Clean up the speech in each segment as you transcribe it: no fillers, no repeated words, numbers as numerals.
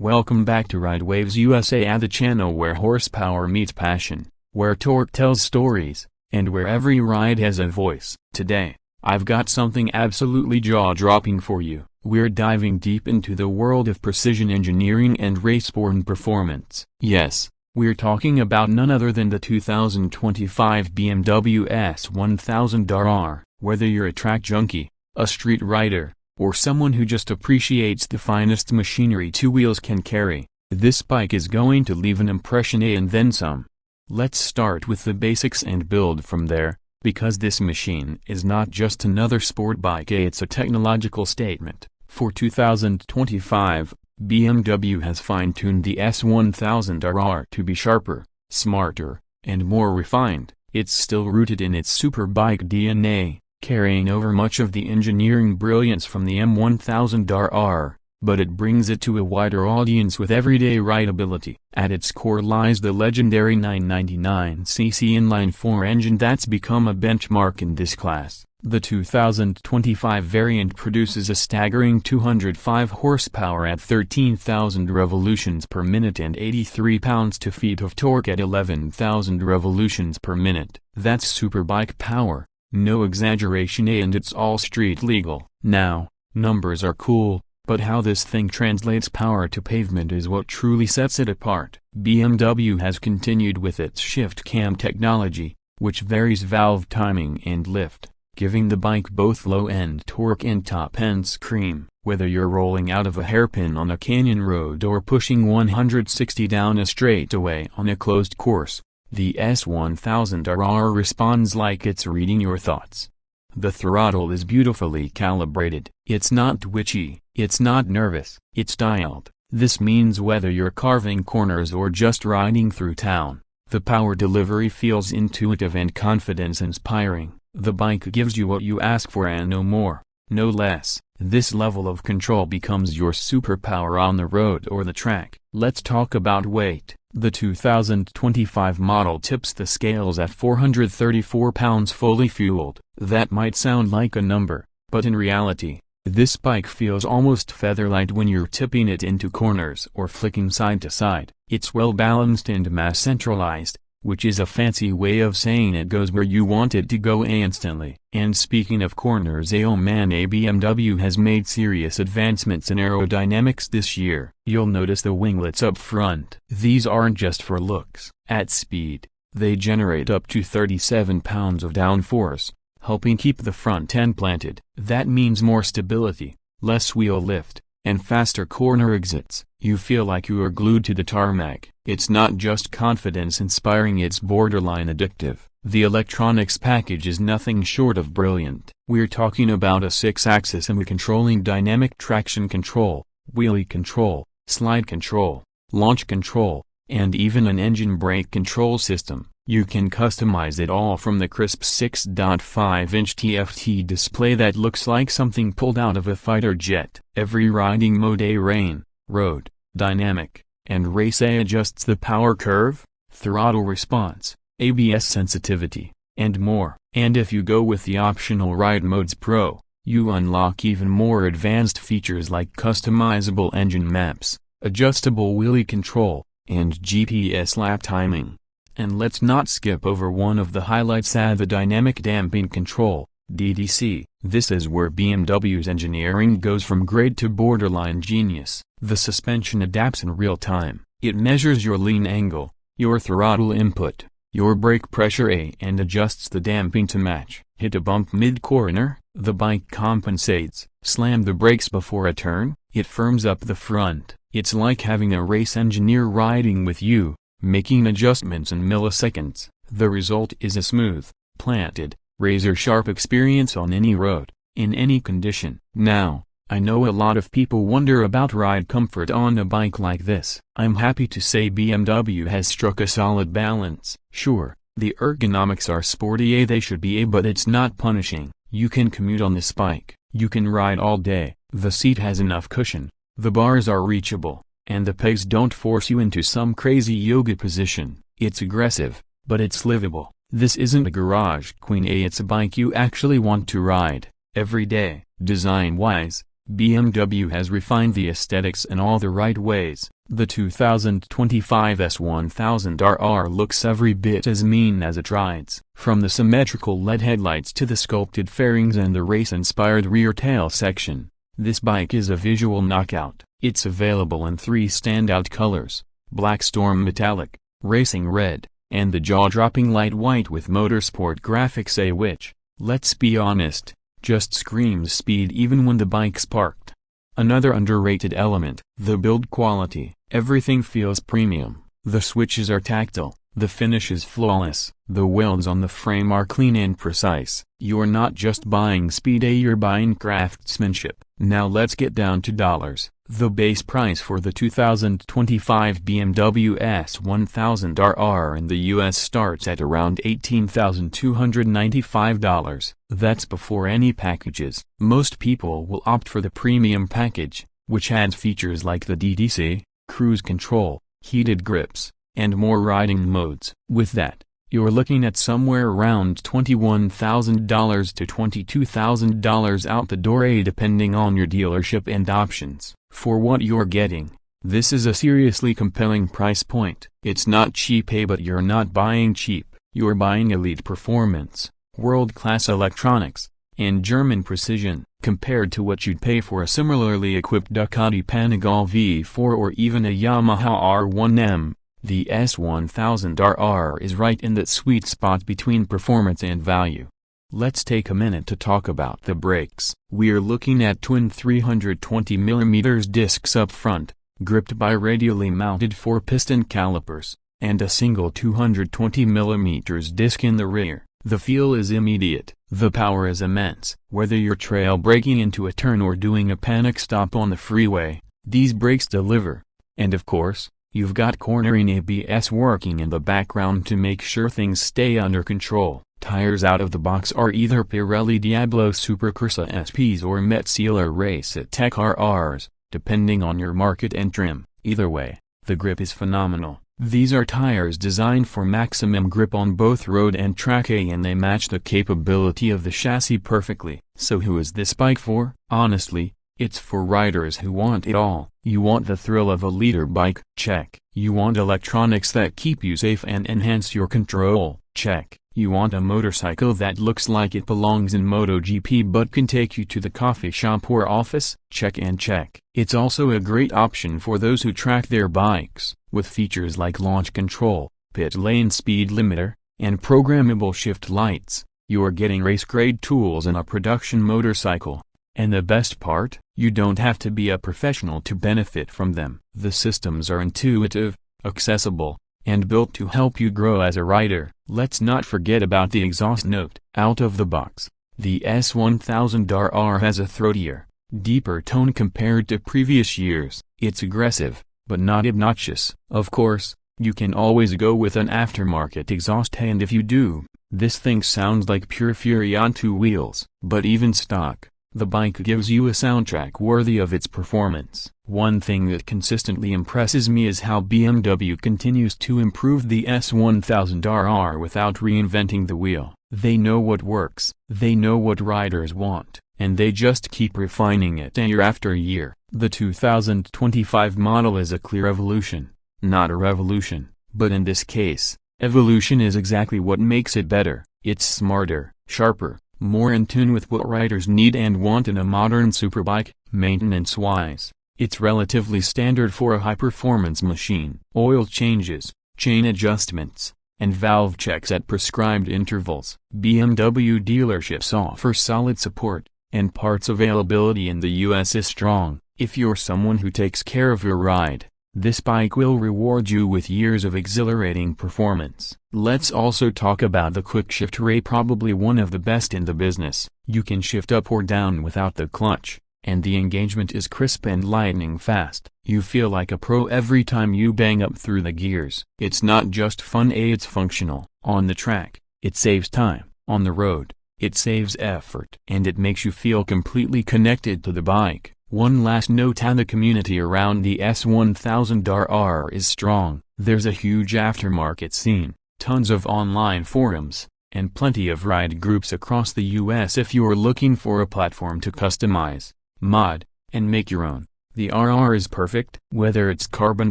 Welcome back to Ride Waves USA, the channel where horsepower meets passion, where torque tells stories, and where every ride has a voice. Today, I've got something absolutely jaw-dropping for you. We're diving deep into the world of precision engineering and race-born performance. Yes, we're talking about none other than the 2025 BMW S 1000RR. Whether you're a track junkie, a street rider, or someone who just appreciates the finest machinery two wheels can carry, this bike is going to leave an impression and then some. Let's start with the basics and build from there, because this machine is not just another sport bike, it's a technological statement. For 2025, BMW has fine-tuned the S1000RR to be sharper, smarter, and more refined. It's still rooted in its Superbike DNA, carrying over much of the engineering brilliance from the M1000RR, but it brings it to a wider audience with everyday rideability. At its core lies the legendary 999cc inline-4 engine that's become a benchmark in this class. The 2025 variant produces a staggering 205 horsepower at 13,000 revolutions per minute and 83 pounds-to-feet of torque at 11,000 revolutions per minute. That's superbike power. No exaggeration, and it's all street legal. Now, numbers are cool, but how this thing translates power to pavement is what truly sets it apart. BMW has continued with its shift cam technology, which varies valve timing and lift, giving the bike both low-end torque and top-end scream. Whether you're rolling out of a hairpin on a canyon road or pushing 160 down a straightaway on a closed course, the S1000RR responds like it's reading your thoughts. The throttle is beautifully calibrated. It's not twitchy, it's not nervous, it's dialed. This means whether you're carving corners or just riding through town, the power delivery feels intuitive and confidence-inspiring. The bike gives you what you ask for and no more, no less. This level of control becomes your superpower on the road or the track. Let's talk about weight. The 2025 model tips the scales at 434 pounds fully fueled. That might sound like a number, but in reality, this bike feels almost featherlight when you're tipping it into corners or flicking side to side. It's well balanced and mass centralized, which is a fancy way of saying it goes where you want it to go instantly. And speaking of corners, oh man, BMW has made serious advancements in aerodynamics this year. You'll notice the winglets up front. These aren't just for looks. At speed, they generate up to 37 pounds of downforce, helping keep the front end planted. That means more stability, less wheel lift, and faster corner exits. You feel like you are glued to the tarmac. It's not just confidence-inspiring, it's borderline addictive. The electronics package is nothing short of brilliant. We're talking about a 6-axis and controlling dynamic traction control, wheelie control, slide control, launch control, and even an engine brake control system. You can customize it all from the crisp 6.5-inch TFT display that looks like something pulled out of a fighter jet. Every riding mode, rain, road, dynamic, and race adjusts the power curve, throttle response, ABS sensitivity, and more. And if you go with the optional Ride Modes Pro, you unlock even more advanced features like customizable engine maps, adjustable wheelie control, and GPS lap timing. And let's not skip over one of the highlights, the dynamic damping control, DDC. This is where BMW's engineering goes from great to borderline genius. The suspension adapts in real time. It measures your lean angle, your throttle input, your brake pressure, and adjusts the damping to match. Hit a bump mid-corner, the bike compensates. Slam the brakes before a turn, it firms up the front. It's like having a race engineer riding with you, making adjustments in milliseconds. The result is a smooth, planted, razor-sharp experience on any road, in any condition. Now, I know a lot of people wonder about ride comfort on a bike like this. I'm happy to say BMW has struck a solid balance. Sure, the ergonomics are sporty, they should be, but it's not punishing. You can commute on this bike, you can ride all day, the seat has enough cushion, the bars are reachable, and the pegs don't force you into some crazy yoga position. It's aggressive, but it's livable. This isn't a garage queen, it's a bike you actually want to ride every day. Design-wise, BMW has refined the aesthetics in all the right ways. The 2025 S1000RR looks every bit as mean as it rides. From the symmetrical LED headlights to the sculpted fairings and the race-inspired rear tail section, this bike is a visual knockout. It's available in 3 standout colors: Black Storm Metallic, Racing Red, and the jaw-dropping light white with motorsport graphics, which, let's be honest, just screams speed even when the bike's parked. Another underrated element, the build quality. Everything feels premium. The switches are tactile, the finish is flawless, the welds on the frame are clean and precise. You're not just buying speed, you're buying craftsmanship. Now let's get down to dollars. The base price for the 2025 BMW S1000RR in the US starts at around $18,295. That's before any packages. Most people will opt for the premium package, which adds features like the DDC, cruise control, heated grips, and more riding modes. With that, you're looking at somewhere around $21,000 to $22,000 out the door, depending on your dealership and options. For what you're getting, this is a seriously compelling price point. It's not cheap, but you're not buying cheap. You're buying elite performance, world-class electronics, and German precision. Compared to what you'd pay for a similarly equipped Ducati Panigale V4 or even a Yamaha R1M, the S1000RR is right in that sweet spot between performance and value. Let's take a minute to talk about the brakes. We're looking at twin 320mm discs up front, gripped by radially mounted 4-piston calipers, and a single 220mm disc in the rear. The feel is immediate, the power is immense. Whether you're trail braking into a turn or doing a panic stop on the freeway, these brakes deliver. And of course, you've got cornering ABS working in the background to make sure things stay under control. Tires out of the box are either Pirelli Diablo Supercorsa SPs or Metzeler Race Tech RRs, depending on your market and trim. Either way, the grip is phenomenal. These are tires designed for maximum grip on both road and track, and they match the capability of the chassis perfectly. So who is this bike for? Honestly, it's for riders who want it all. You want the thrill of a leader bike? Check. You want electronics that keep you safe and enhance your control? Check. You want a motorcycle that looks like it belongs in MotoGP but can take you to the coffee shop or office? Check and check. It's also a great option for those who track their bikes, with features like launch control, pit lane speed limiter, and programmable shift lights. You're getting race-grade tools in a production motorcycle. And the best part? You don't have to be a professional to benefit from them. The systems are intuitive, accessible, and built to help you grow as a rider. Let's not forget about the exhaust note. Out of the box, the S1000RR has a throatier, deeper tone compared to previous years. It's aggressive, but not obnoxious. Of course, you can always go with an aftermarket exhaust, and if you do, this thing sounds like pure fury on 2 wheels. But even stock, the bike gives you a soundtrack worthy of its performance. One thing that consistently impresses me is how BMW continues to improve the S1000RR without reinventing the wheel. They know what works, they know what riders want, and they just keep refining it year after year. The 2025 model is a clear evolution, not a revolution, but in this case, evolution is exactly what makes it better. It's smarter, sharper, more in tune with what riders need and want in a modern superbike. Maintenance-wise, it's relatively standard for a high-performance machine. Oil changes, chain adjustments, and valve checks at prescribed intervals. BMW dealerships offer solid support, and parts availability in the US is strong. If you're someone who takes care of your ride, this bike will reward you with years of exhilarating performance. Let's also talk about the quick shift ray, probably one of the best in the business. You can shift up or down without the clutch, and the engagement is crisp and lightning fast. You feel like a pro every time you bang up through the gears. It's not just fun, it's functional. On the track, it saves time. On the road, it saves effort. And it makes you feel completely connected to the bike. One last note: the community around the S1000RR is strong. There's a huge aftermarket scene, tons of online forums, and plenty of ride groups across the US. If you're looking for a platform to customize, mod, and make your own. The RR is perfect, whether it's carbon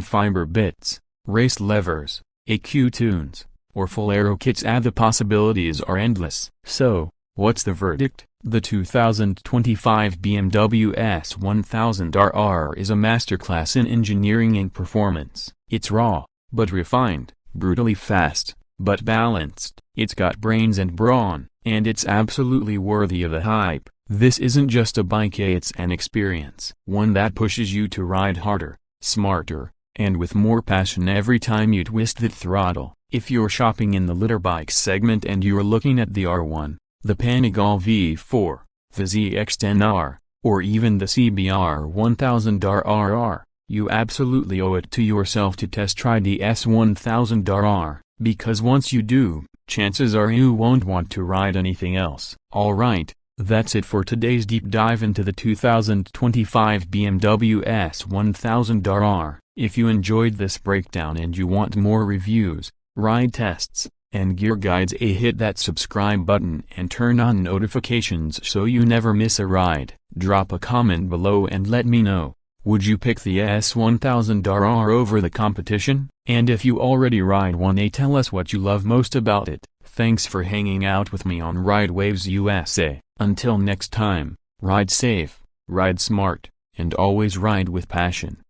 fiber bits, race levers, EQ tunes, or full aero kits. The possibilities are endless. So, what's the verdict? The 2025 BMW S 1000RR is a masterclass in engineering and performance. It's raw, but refined, brutally fast, but balanced. It's got brains and brawn, and it's absolutely worthy of the hype. This isn't just a bike, it's an experience. One that pushes you to ride harder, smarter, and with more passion every time you twist the throttle. If you're shopping in the litter bike segment and you're looking at the R1, the Panigale V4, the ZX-10R, or even the CBR 1000RR, you absolutely owe it to yourself to test try the S1000RR, because once you do, chances are you won't want to ride anything else. Alright, that's it for today's deep dive into the 2025 BMW S1000RR. If you enjoyed this breakdown and you want more reviews, ride tests, and gear guides, hit that subscribe button and turn on notifications so you never miss a ride. Drop a comment below and let me know, would you pick the S1000RR over the competition? And if you already ride one, tell us what you love most about it. Thanks for hanging out with me on Ride Waves USA. Until next time, ride safe, ride smart, and always ride with passion.